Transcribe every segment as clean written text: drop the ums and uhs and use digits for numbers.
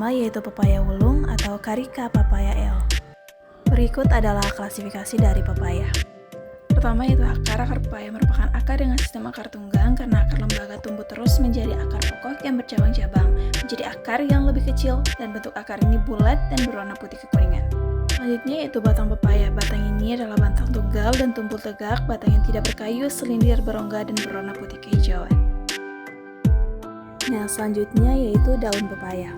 pertama yaitu pepaya wulung atau Carica papaya L. Berikut adalah klasifikasi dari pepaya. Pertama yaitu akar. Akar pepaya merupakan akar dengan sistem akar tunggang karena akar lembaga tumbuh terus menjadi akar pokok yang bercabang-cabang menjadi akar yang lebih kecil dan bentuk akar ini bulat dan berwarna putih kekuningan. Selanjutnya yaitu batang pepaya. Batang ini adalah batang tunggal dan tumpul tegak, batang yang tidak berkayu, selindir, berongga, dan berwarna putih kehijauan. Nah, selanjutnya yaitu daun pepaya.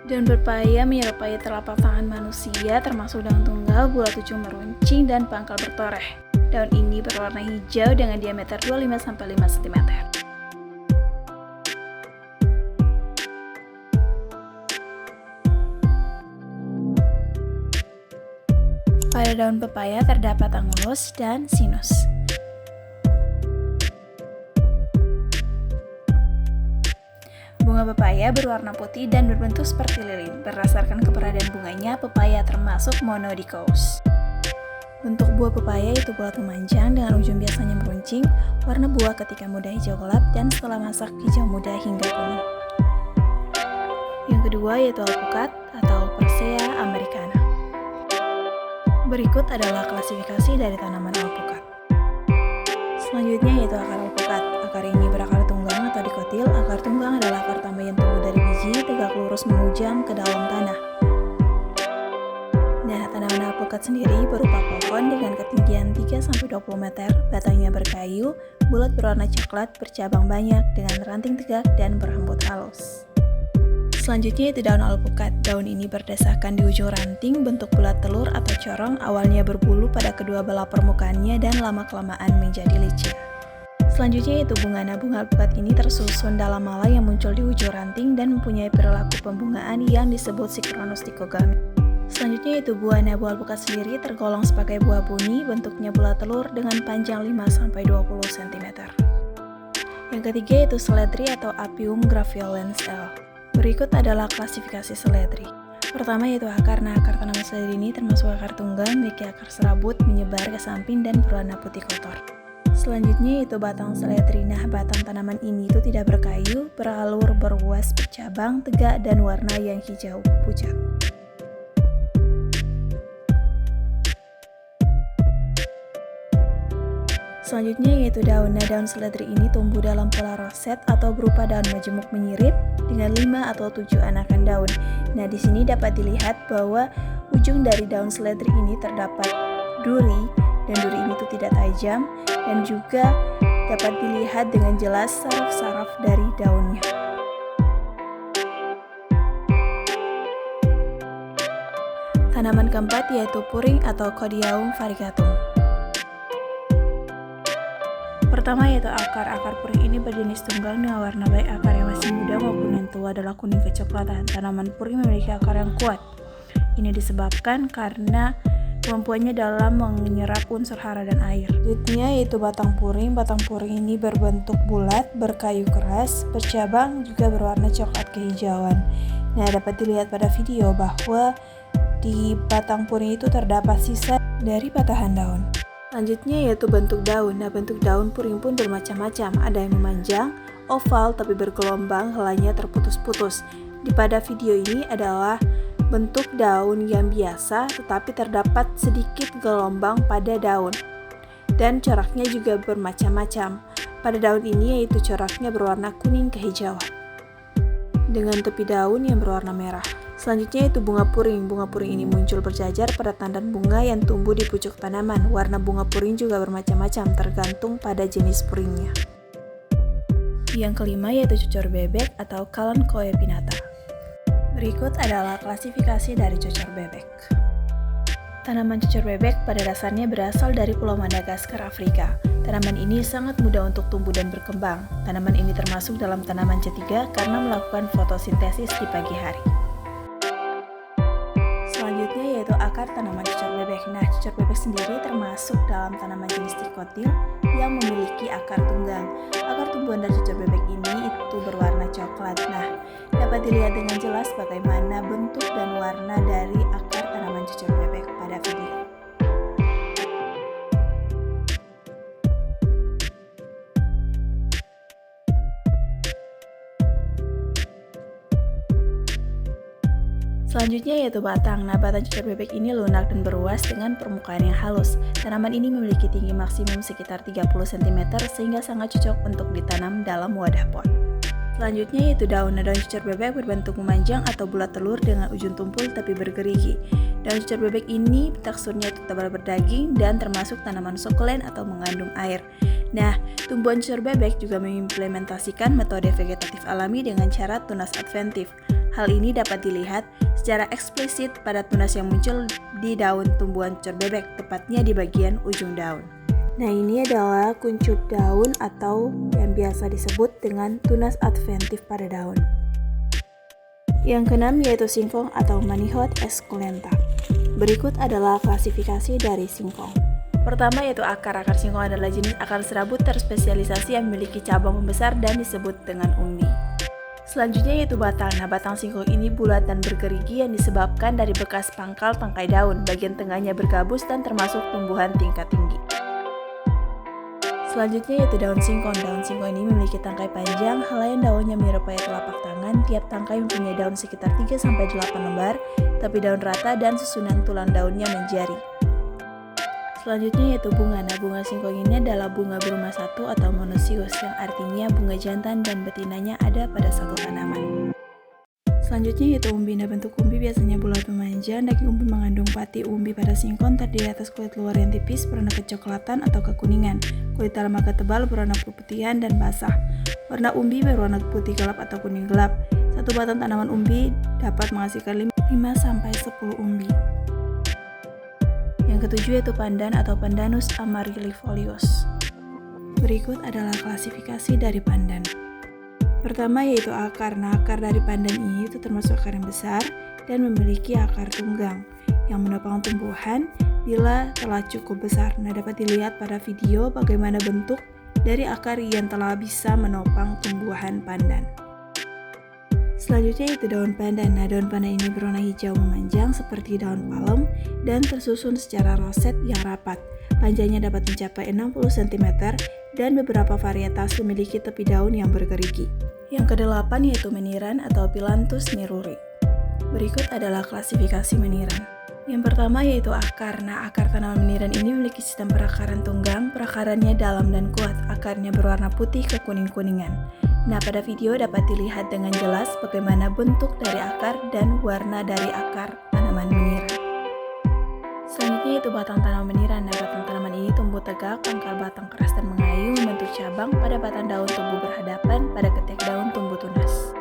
Daun pepaya menyerupai telapak tangan manusia, termasuk daun tunggal, bulat ujung meruncing, dan pangkal bertoreh. Daun ini berwarna hijau dengan diameter 25-5 cm. Pada daun pepaya terdapat angulus dan sinus. Bunga pepaya berwarna putih dan berbentuk seperti lilin. Berdasarkan keberadaan bunganya, pepaya termasuk monodicous. Bentuk buah pepaya itu bulat memanjang dengan ujung biasanya meruncing. Warna buah ketika muda hijau gelap dan setelah masak hijau muda hingga kuning. Yang kedua yaitu alpukat atau Persea americana. Berikut adalah klasifikasi dari tanaman alpukat. Selanjutnya yaitu akar alpukat. Akar ini berakar tunggang atau dikotil. Akar tunggang adalah akar tambah yang tumbuh dari biji, tegak lurus menghujam ke dalam tanah. Nah, tanaman alpukat sendiri berupa pohon dengan ketinggian 3-20 meter, batangnya berkayu, bulat berwarna coklat, bercabang banyak, dengan ranting tegak dan berambut halus. Selanjutnya itu daun alpukat. Daun ini berdasarkan di ujung ranting, bentuk bulat telur atau corong, awalnya berbulu pada kedua belah permukaannya dan lama-kelamaan menjadi licin. Selanjutnya itu bunga. Bunga alpukat ini tersusun dalam mala yang muncul di ujung ranting dan mempunyai perilaku pembungaan yang disebut sinkronus dikogami. Selanjutnya itu buah. Buah alpukat sendiri tergolong sebagai buah buni, bentuknya bulat telur dengan panjang 5-20 cm. Yang ketiga itu seledri atau Apium graveolens L. Berikut adalah klasifikasi seledri. Pertama yaitu akar. Akar tanaman seledri ini termasuk akar tunggang, memiliki akar serabut, menyebar ke samping dan berwarna putih kotor. Selanjutnya yaitu batang seledri. Batang tanaman ini itu tidak berkayu, beralur, beruas, bercabang, tegak, dan warna yang hijau pucat. Selanjutnya yaitu daun. Daun seledri ini tumbuh dalam pola roset atau berupa daun majemuk menyirip dengan 5 atau 7 anakan daun. Di sini dapat dilihat bahwa ujung dari daun seledri ini terdapat duri, dan duri ini tuh tidak tajam, dan juga dapat dilihat dengan jelas saraf-saraf dari daunnya. Tanaman keempat yaitu puring atau Codiaeum variegata. Pertama yaitu akar. Akar puring ini berjenis tunggang dengan warna baik akar yang masih muda maupun yang tua adalah kuning kecoklatan. Tanaman puring memiliki akar yang kuat. Ini disebabkan karena kemampuannya dalam menyerap unsur hara dan air. Selanjutnya yaitu batang puring. Batang puring ini berbentuk bulat, berkayu keras, bercabang, juga berwarna coklat kehijauan. Dapat dilihat pada video bahwa di batang puring itu terdapat sisa dari patahan daun. Selanjutnya yaitu bentuk daun. Bentuk daun puring pun bermacam-macam. Ada yang memanjang, oval tapi bergelombang, helainya terputus-putus. Pada video ini adalah bentuk daun yang biasa tetapi terdapat sedikit gelombang pada daun. Dan coraknya juga bermacam-macam. Pada daun ini yaitu coraknya berwarna kuning kehijauan dengan tepi daun yang berwarna merah. Selanjutnya itu bunga puring. Bunga puring ini muncul berjajar pada tandan bunga yang tumbuh di pucuk tanaman. Warna bunga puring juga bermacam-macam tergantung pada jenis puringnya. Yang kelima yaitu cucur bebek atau Kalanchoe pinnata. Berikut adalah klasifikasi dari cucur bebek. Tanaman cucur bebek pada dasarnya berasal dari Pulau Madagaskar, Afrika. Tanaman ini sangat mudah untuk tumbuh dan berkembang. Tanaman ini termasuk dalam tanaman C3 karena melakukan fotosintesis di pagi hari. Selanjutnya yaitu akar tanaman cucur bebek. Cucur bebek sendiri termasuk dalam tanaman jenis dikotil yang memiliki akar tunggang. Akar tumbuhan dari cucur bebek ini itu berwarna coklat. Dapat dilihat dengan jelas bagaimana bentuk dan warna dari akar tanaman cucur bebek pada video. Selanjutnya yaitu batang. Nah, batang cucur bebek ini lunak dan beruas dengan permukaan yang halus. Tanaman ini memiliki tinggi maksimum sekitar 30 cm sehingga sangat cocok untuk ditanam dalam wadah pot. Selanjutnya yaitu daun. Nah, daun cucur bebek berbentuk memanjang atau bulat telur dengan ujung tumpul tapi bergerigi. Daun cucur bebek ini teksturnya tebal berdaging dan termasuk tanaman sukulen atau mengandung air. Nah, tumbuhan cucur bebek juga mengimplementasikan metode vegetatif alami dengan cara tunas adventif. Hal ini dapat dilihat secara eksplisit pada tunas yang muncul di daun tumbuhan cucur bebek, tepatnya di bagian ujung daun. Nah, ini adalah kuncup daun atau yang biasa disebut dengan tunas adventif pada daun. Yang keenam yaitu singkong atau Manihot esculenta. Berikut adalah klasifikasi dari singkong. Pertama yaitu akar. Akar singkong adalah jenis akar serabut terspesialisasi yang memiliki cabang membesar dan disebut dengan umbi. Selanjutnya yaitu batang. Nah, batang singkong ini bulat dan bergerigi yang disebabkan dari bekas pangkal tangkai daun. Bagian tengahnya bergabus dan termasuk tumbuhan tingkat tinggi. Selanjutnya yaitu daun singkong. Daun singkong ini memiliki tangkai panjang, helaian daunnya menyerupai telapak tangan. Tiap tangkai mempunyai daun sekitar 3-8 lembar, tapi daun rata dan susunan tulang daunnya menjari. Selanjutnya yaitu bunga. Nah, bunga singkong ini adalah bunga berumah satu atau monosius, yang artinya bunga jantan dan betinanya ada pada satu tanaman. Selanjutnya yaitu umbi. Nah, bentuk umbi biasanya bulat memanjang. Daging umbi mengandung pati umbi pada singkong terdiri atas kulit luar yang tipis berwarna kecoklatan atau kekuningan, kulit dalam agak tebal berwarna keputihan dan basah. Warna umbi berwarna putih gelap atau kuning gelap. Satu batang tanaman umbi dapat menghasilkan 5-10 umbi. Yang ketujuh yaitu pandan atau Pandanus amaryllifolius. Berikut adalah klasifikasi dari pandan. Pertama yaitu akar. Nah, akar dari pandan ini itu termasuk akar yang besar dan memiliki akar tunggang yang menopang tumbuhan bila telah cukup besar. Nah, dapat dilihat pada video bagaimana bentuk dari akar yang telah bisa menopang tumbuhan pandan. Selanjutnya yaitu daun pandan. Nah, daun pandan ini berwarna hijau memanjang seperti daun palem dan tersusun secara roset yang rapat. Panjangnya dapat mencapai 60 cm dan beberapa varietas memiliki tepi daun yang bergerigi. Yang kedelapan yaitu meniran atau Phyllanthus niruri. Berikut adalah klasifikasi meniran. Yang pertama yaitu akar. Nah, akar tanaman meniran ini memiliki sistem perakaran tunggang. Perakarannya dalam dan kuat. Akarnya berwarna putih kekuning-kuningan. Nah, pada video dapat dilihat dengan jelas bagaimana bentuk dari akar dan warna dari akar tanaman meniran. Selanjutnya yaitu batang tanaman meniran. Nah, batang tanaman ini tumbuh tegak, pangkal batang keras dan mengayun membentuk cabang. Pada batang daun tumbuh berhadapan, pada ketiak daun tumbuh tunas.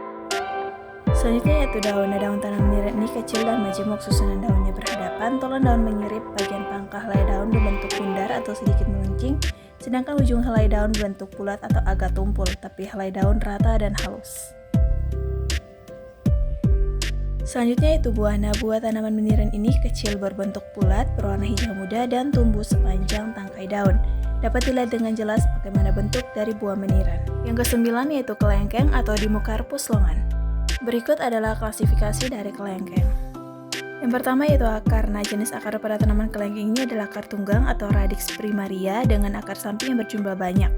Selanjutnya yaitu daun. Nah, daun tanaman meniran ini kecil dan majemuk, susunan daunnya berhadapan, tolan daun menyirip, bagian pangkal helai daun berbentuk bundar atau sedikit meruncing, sedangkan ujung helai daun berbentuk bulat atau agak tumpul, tapi helai daun rata dan halus. Selanjutnya yaitu buah. Nah, buah tanaman meniran ini kecil, berbentuk bulat, berwarna hijau muda, dan tumbuh sepanjang tangkai daun. Dapat dilihat dengan jelas bagaimana bentuk dari buah meniran. Yang kesembilan yaitu kelengkeng atau Dimmocarpus longan. Berikut adalah klasifikasi dari kelengkeng. Yang pertama yaitu akar. Nah, jenis akar pada tanaman kelengkeng ini adalah akar tunggang atau Radix primaria dengan akar samping yang berjumlah banyak.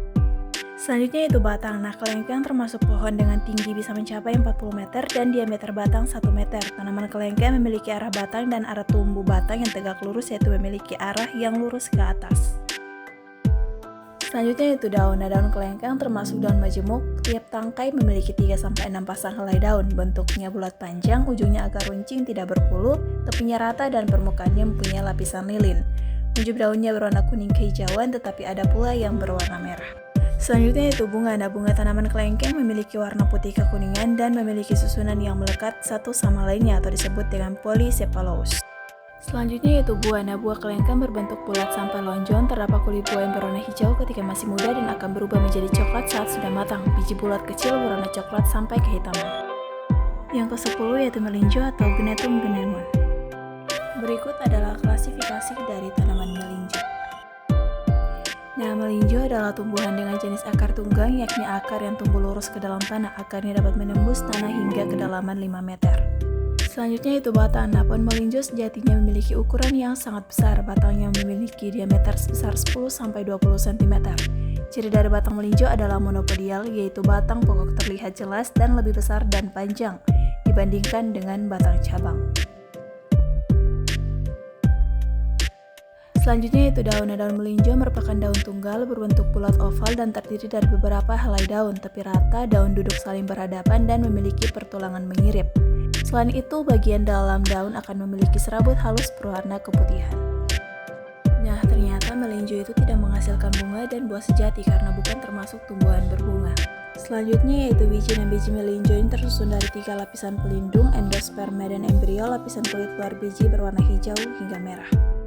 Selanjutnya yaitu batang. Nah, kelengkeng termasuk pohon dengan tinggi bisa mencapai 40 meter dan diameter batang 1 meter. Tanaman kelengkeng memiliki arah batang dan arah tumbuh batang yang tegak lurus, yaitu memiliki arah yang lurus ke atas. Selanjutnya yaitu daun. Nah, daun kelengkeng termasuk daun majemuk. Tiap tangkai memiliki 3-6 pasang helai daun. Bentuknya bulat panjang, ujungnya agak runcing, tidak berbulu, tepinya rata dan permukaannya mempunyai lapisan lilin. Kuncup daunnya berwarna kuning kehijauan, tetapi ada pula yang berwarna merah. Selanjutnya yaitu bunga. Nah, bunga tanaman kelengkeng memiliki warna putih kekuningan dan memiliki susunan yang melekat satu sama lainnya atau disebut dengan polysepalous. Selanjutnya yaitu buah. Nah, buah kelengkeng berbentuk bulat sampai lonjong. Terdapat kulit buah yang berwarna hijau ketika masih muda dan akan berubah menjadi coklat saat sudah matang. Biji bulat kecil berwarna coklat sampai kehitaman. Yang ke-10 yaitu melinjo atau Gnetum gnemon. Berikut adalah klasifikasi dari tanaman melinjo. Nah, melinjo adalah tumbuhan dengan jenis akar tunggang, yakni akar yang tumbuh lurus ke dalam tanah. Akarnya dapat menembus tanah hingga kedalaman 5 meter. Selanjutnya itu batang. Nah, pohon melinjo sejatinya memiliki ukuran yang sangat besar. Batangnya memiliki diameter sebesar 10-20 cm. Ciri dari batang melinjo adalah monopodial, yaitu batang pokok terlihat jelas dan lebih besar dan panjang. Di dibandingkan dengan batang cabang. Selanjutnya yaitu daun. Daun melinjo merupakan daun tunggal berbentuk bulat oval dan terdiri dari beberapa helai daun, tepi rata, daun duduk saling berhadapan dan memiliki pertulangan mengirip. Selain itu, bagian dalam daun akan memiliki serabut halus berwarna keputihan. Nah, ternyata melinjo itu tidak menghasilkan bunga dan buah sejati karena bukan termasuk tumbuhan berbunga. Selanjutnya yaitu biji. Biji melinjo ini tersusun dari 3 lapisan pelindung, endosperma dan embrio. Lapisan kulit luar biji berwarna hijau hingga merah.